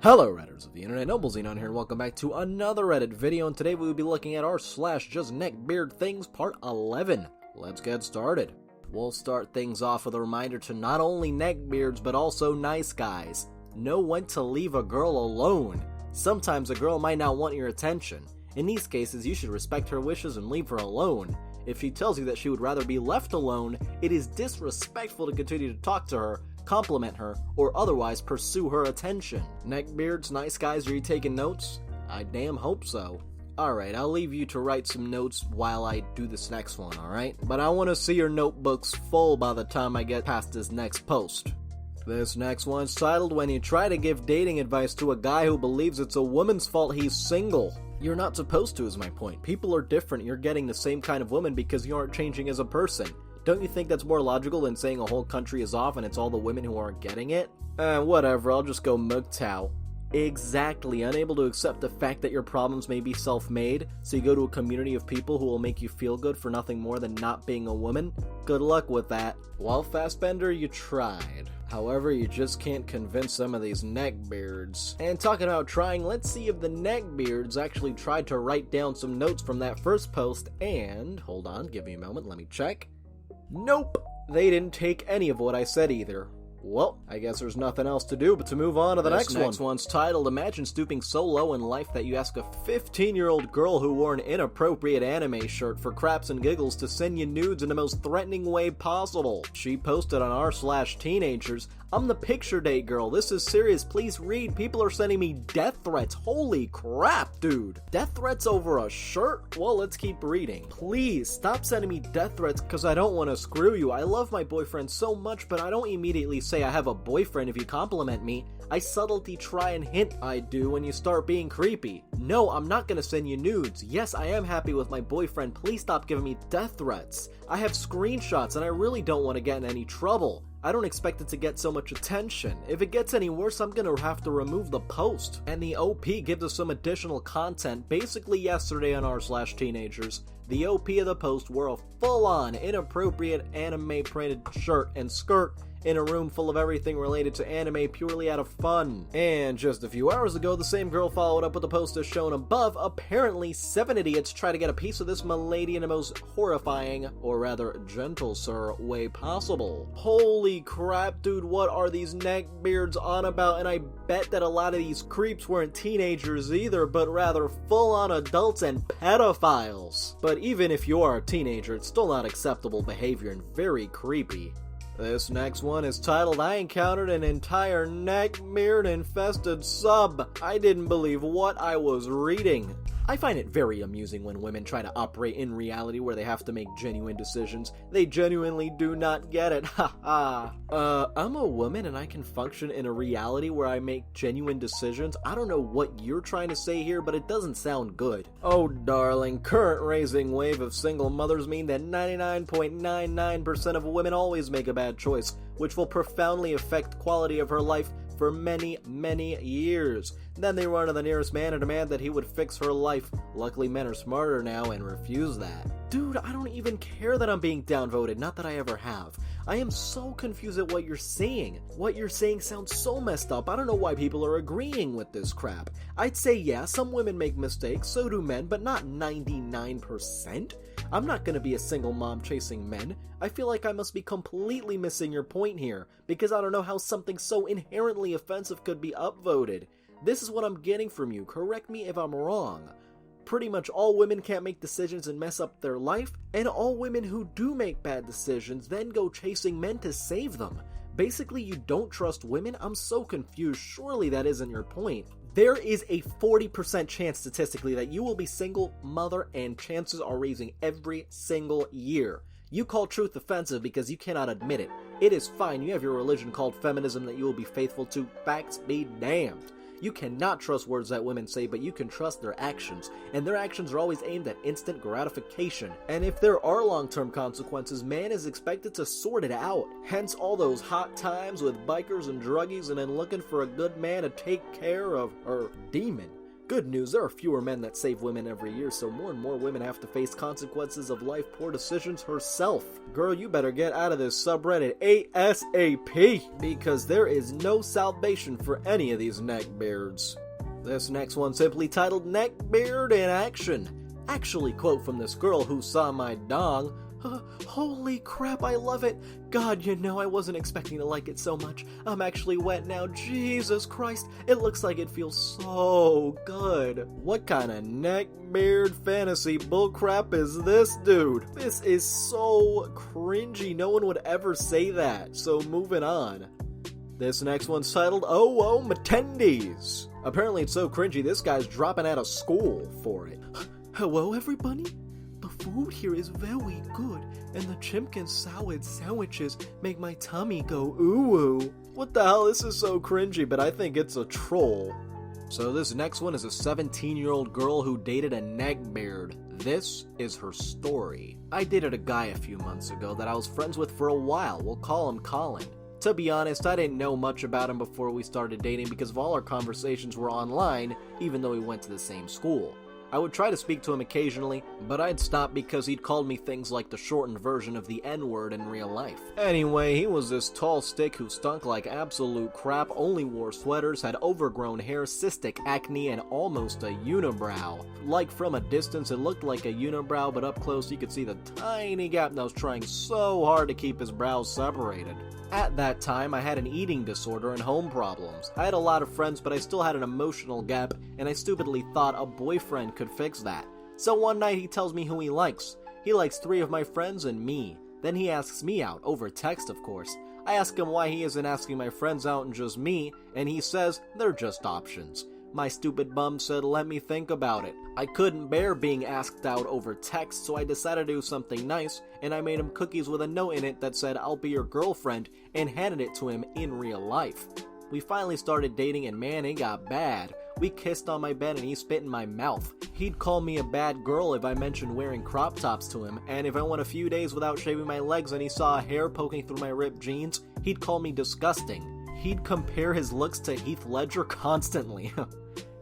Hello Redditors of the internet, Noble Xenon here and welcome back to another Reddit video, and today we will be looking at our /JustNeckbeardThings part 11. Let's get started. We'll start things off with a reminder to not only Neckbeards but also NiceGuys. Know when to leave a girl alone. Sometimes a girl might not want your attention. In these cases, you should respect her wishes and leave her alone. If she tells you that she would rather be left alone, it is disrespectful to continue to talk to her, compliment her, or otherwise pursue her attention. Neckbeards, NiceGuys, are you taking notes? I damn hope so. Alright, I'll leave you to write some notes while I do this next one, alright? But I want to see your notebooks full by the time I get past this next post. This next one's titled, "When You Try to Give Dating Advice to a Guy Who Believes It's a Woman's Fault He's Single." You're not supposed to, is my point. People are different. You're getting the same kind of woman because you aren't changing as a person. Don't you think that's more logical than saying a whole country is off and it's all the women who aren't getting it? Whatever, I'll just go MGTOW. Exactly, unable to accept the fact that your problems may be self-made, so you go to a community of people who will make you feel good for nothing more than not being a woman? Good luck with that. Well, Fastbender, you tried. However, you just can't convince some of these neckbeards. And talking about trying, let's see if the neckbeards actually tried to write down some notes from that first post, and, hold on, give me a moment, let me check. Nope, they didn't take any of what I said either. Well, I guess there's nothing else to do but to move on to the next one. This one's titled, "Imagine stooping so low in life that you ask a 15-year-old girl who wore an inappropriate anime shirt for craps and giggles to send you nudes in the most threatening way possible." She posted on r/teenagers, "I'm the picture date girl. This is serious. Please read. People are sending me death threats. Holy crap, dude. Death threats over a shirt? Well, let's keep reading. Please, stop sending me death threats because I don't want to screw you. I love my boyfriend so much, but I don't immediately say I have a boyfriend if you compliment me. I subtly try and hint I do when you start being creepy. No, I'm not gonna send you nudes. Yes, I am happy with my boyfriend. Please stop giving me death threats. I have screenshots and I really don't want to get in any trouble. I don't expect it to get so much attention. If it gets any worse, I'm gonna have to remove the post." And the OP gives us some additional content. Basically yesterday on r/teenagers, the OP of the post wore a full-on inappropriate anime printed shirt and skirt in a room full of everything related to anime purely out of fun. And just a few hours ago, the same girl followed up with the post as shown above. Apparently, 7 idiots try to get a piece of this m'lady in the most horrifying, or rather gentle, sir, way possible. Holy crap, dude, what are these neckbeards on about? And I bet that a lot of these creeps weren't teenagers either, but rather full-on adults and pedophiles. But even if you are a teenager, it's still not acceptable behavior and very creepy. This next one is titled, "I encountered an entire neckbeard-infested sub. I didn't believe what I was reading." I find it very amusing when women try to operate in reality where they have to make genuine decisions. They genuinely do not get it, haha. I'm a woman and I can function in a reality where I make genuine decisions? I don't know what you're trying to say here, but it doesn't sound good. Oh darling, current raising wave of single mothers mean that 99.99% of women always make a bad choice, which will profoundly affect the quality of her life for many, many years. Then they run to the nearest man and demand that he would fix her life. Luckily, men are smarter now and refuse that. Dude, I don't even care that I'm being downvoted, not that I ever have. I am so confused at what you're saying. What you're saying sounds so messed up. I don't know why people are agreeing with this crap. I'd say, yeah, some women make mistakes, so do men, but not 99%. I'm not gonna be a single mom chasing men. I feel like I must be completely missing your point here, because I don't know how something so inherently offensive could be upvoted. This is what I'm getting from you. Correct me if I'm wrong. Pretty much all women can't make decisions and mess up their life, and all women who do make bad decisions then go chasing men to save them. Basically, you don't trust women? I'm so confused. Surely that isn't your point. There is a 40% chance statistically that you will be single mother, and chances are raising every single year. You call truth offensive because you cannot admit it. It is fine. You have your religion called feminism that you will be faithful to. Facts be damned. You cannot trust words that women say, but you can trust their actions, and their actions are always aimed at instant gratification. And if there are long-term consequences, man is expected to sort it out. Hence all those hot times with bikers and druggies and then looking for a good man to take care of her demon. Good news, there are fewer men that save women every year, so more and more women have to face consequences of life poor decisions herself. Girl, you better get out of this subreddit ASAP, because there is no salvation for any of these neckbeards. This next one simply titled Neckbeard in Action. Actually, quote from this girl who saw my dong. Holy crap, I love it. God, you know I wasn't expecting to like it so much. I'm actually wet now. Jesus Christ, it looks like it feels so good. What kind of neckbeard fantasy bullcrap is this, dude? This is so cringy. No one would ever say that. So moving on. This next one's titled Oh Matendies. Apparently it's so cringy this guy's dropping out of school for it. Hello everybody? The food here is very good, and the chimkin salad sandwiches make my tummy go ooh. What the hell, this is so cringy, but I think it's a troll. So this next one is a 17-year-old girl who dated a neckbeard. This is her story. I dated a guy a few months ago that I was friends with for a while. We'll call him Colin. To be honest, I didn't know much about him before we started dating because of all our conversations were online, even though we went to the same school. I would try to speak to him occasionally, but I'd stop because he'd called me things like the shortened version of the N-word in real life. Anyway, he was this tall stick who stunk like absolute crap, only wore sweaters, had overgrown hair, cystic acne, and almost a unibrow. Like from a distance it looked like a unibrow, but up close you could see the tiny gap that was trying so hard to keep his brows separated. At that time, I had an eating disorder and home problems. I had a lot of friends, but I still had an emotional gap, and I stupidly thought a boyfriend could fix that. So one night he tells me who he likes. He likes 3 of my friends and me. Then he asks me out, over text of course. I ask him why he isn't asking my friends out and just me, and he says they're just options. My stupid bum said let me think about it. I couldn't bear being asked out over text, so I decided to do something nice, and I made him cookies with a note in it that said I'll be your girlfriend, and handed it to him in real life. We finally started dating, and man, it got bad. We kissed on my bed and he spit in my mouth. He'd call me a bad girl if I mentioned wearing crop tops to him, and if I went a few days without shaving my legs and he saw a hair poking through my ripped jeans, he'd call me disgusting. He'd compare his looks to Heath Ledger constantly.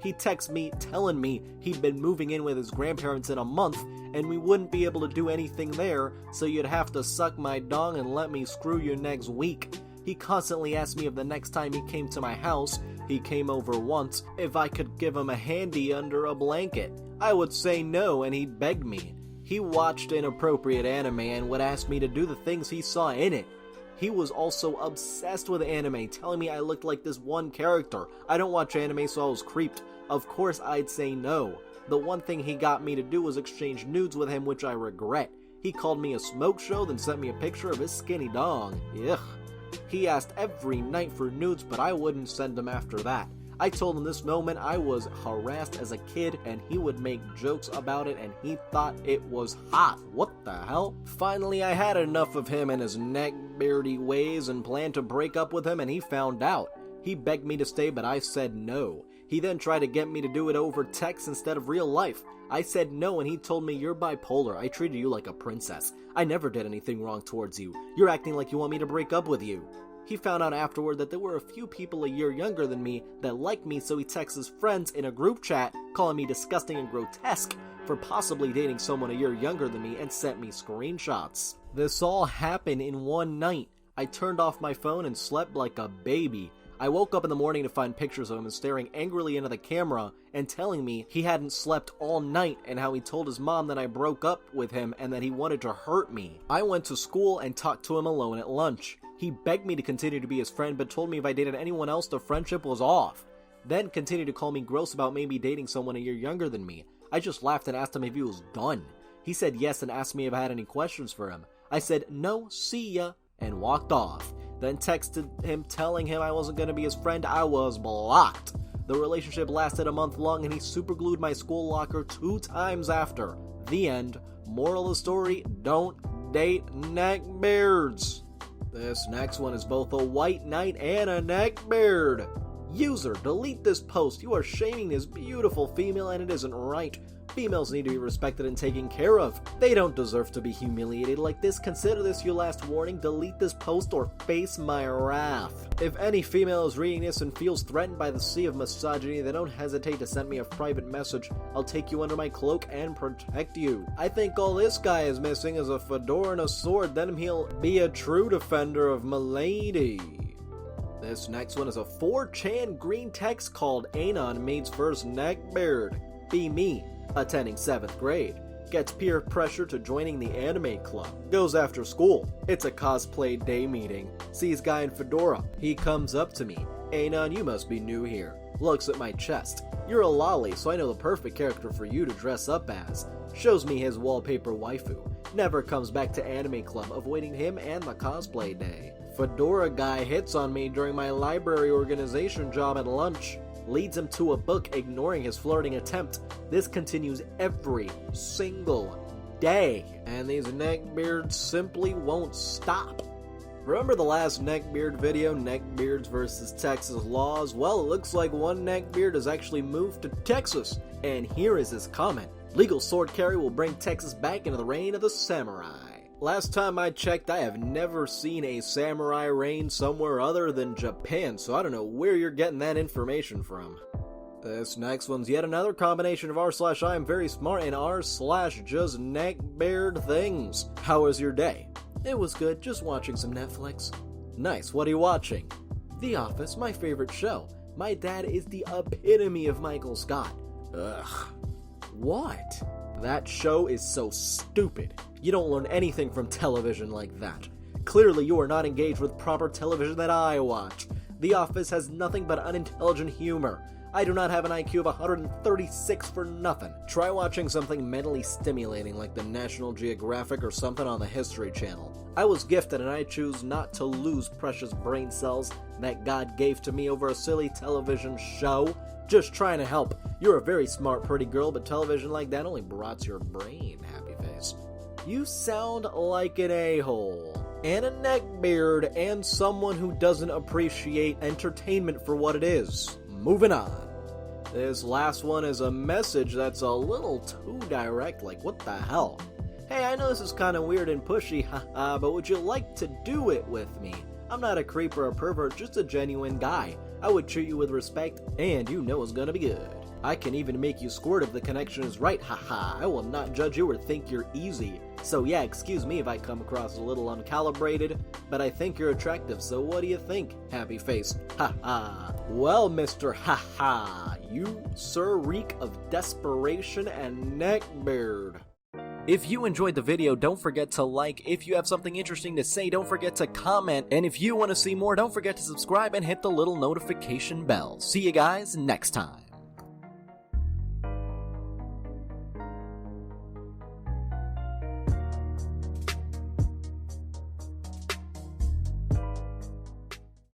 He'd text me telling me he'd been moving in with his grandparents in a month and we wouldn't be able to do anything there, so you'd have to suck my dong and let me screw you next week. He constantly asked me if the next time he came to my house, he came over once, if I could give him a handy under a blanket. I would say no and he'd beg me. He watched inappropriate anime and would ask me to do the things he saw in it. He was also obsessed with anime, telling me I looked like this one character. I don't watch anime, so I was creeped. Of course I'd say no. The one thing he got me to do was exchange nudes with him, which I regret. He called me a smoke show, then sent me a picture of his skinny dong. Ugh. He asked every night for nudes, but I wouldn't send them after that. I told him this moment I was harassed as a kid, and he would make jokes about it, and he thought it was hot. What the hell? Finally, I had enough of him and his neckbeardy ways and planned to break up with him, and he found out. He begged me to stay, but I said no. He then tried to get me to do it over text instead of real life. I said no, and he told me, "You're bipolar. I treated you like a princess. I never did anything wrong towards you. You're acting like you want me to break up with you." He found out afterward that there were a few people a year younger than me that liked me, so he texts his friends in a group chat calling me disgusting and grotesque for possibly dating someone a year younger than me and sent me screenshots. This all happened in one night. I turned off my phone and slept like a baby. I woke up in the morning to find pictures of him staring angrily into the camera and telling me he hadn't slept all night and how he told his mom that I broke up with him and that he wanted to hurt me. I went to school and talked to him alone at lunch. He begged me to continue to be his friend, but told me if I dated anyone else, the friendship was off. Then continued to call me gross about maybe dating someone a year younger than me. I just laughed and asked him if he was done. He said yes and asked me if I had any questions for him. I said no, see ya, and walked off. Then texted him telling him I wasn't going to be his friend. I was blocked. The relationship lasted a month long and he superglued my school locker 2 times after. The end. Moral of the story, don't date neckbeards. This next one is both a white knight and a neckbeard. User, delete this post. You are shaming this beautiful female and it isn't right. Females need to be respected and taken care of. They don't deserve to be humiliated like this. Consider this your last warning. Delete this post or face my wrath. If any female is reading this and feels threatened by the sea of misogyny, then don't hesitate to send me a private message. I'll take you under my cloak and protect you. I think all this guy is missing is a fedora and a sword. Then he'll be a true defender of milady. This next one is a 4chan green text called Xenon meets first Neckbeard. Be me, attending 7th grade. Gets peer pressure to joining the anime club. Goes after school. It's a cosplay day meeting. Sees guy in fedora. He comes up to me. Xenon, you must be new here. Looks at my chest. You're a lolly, so I know the perfect character for you to dress up as. Shows me his wallpaper waifu. Never comes back to anime club, avoiding him and the cosplay day. Fedora guy hits on me during my library organization job at lunch. Leads him to a book, ignoring his flirting attempt. This continues every single day, and these neckbeards simply won't stop. Remember the last Neckbeard video, Neckbeards versus Texas laws? Well, it looks like one Neckbeard has actually moved to Texas, and here is his comment. Legal sword carry will bring Texas back into the reign of the samurai. Last time I checked, I have never seen a samurai reign somewhere other than Japan, so I don't know where you're getting that information from. This next one's yet another combination of r/I am very smart and r/JustNeckbeardThings. How was your day? It was good, just watching some Netflix. Nice, what are you watching? The Office, my favorite show. My dad is the epitome of Michael Scott. Ugh. What? That show is so stupid. You don't learn anything from television like that. Clearly you are not engaged with proper television that I watch. The Office has nothing but unintelligent humor. I do not have an IQ of 136 for nothing. Try watching something mentally stimulating like the National Geographic or something on the History Channel. I was gifted and I choose not to lose precious brain cells that God gave to me over a silly television show. Just trying to help. You're a very smart, pretty girl, but television like that only rots your brain, happy face. You sound like an a-hole, and a neckbeard, and someone who doesn't appreciate entertainment for what it is. Moving on. This last one is a message that's a little too direct, like what the hell? Hey, I know this is kinda weird and pushy, haha, but would you like to do it with me? I'm not a creep or a pervert, just a genuine guy. I would treat you with respect, and you know it's gonna be good. I can even make you squirt if the connection is right, haha. I will not judge you or think you're easy. So yeah, excuse me if I come across a little uncalibrated, but I think you're attractive, so what do you think? Happy face, haha. Well, Mr. Haha, you sir reek of desperation and neckbeard. If you enjoyed the video, don't forget to like. If you have something interesting to say, don't forget to comment. And if you want to see more, don't forget to subscribe and hit the little notification bell. See you guys next time.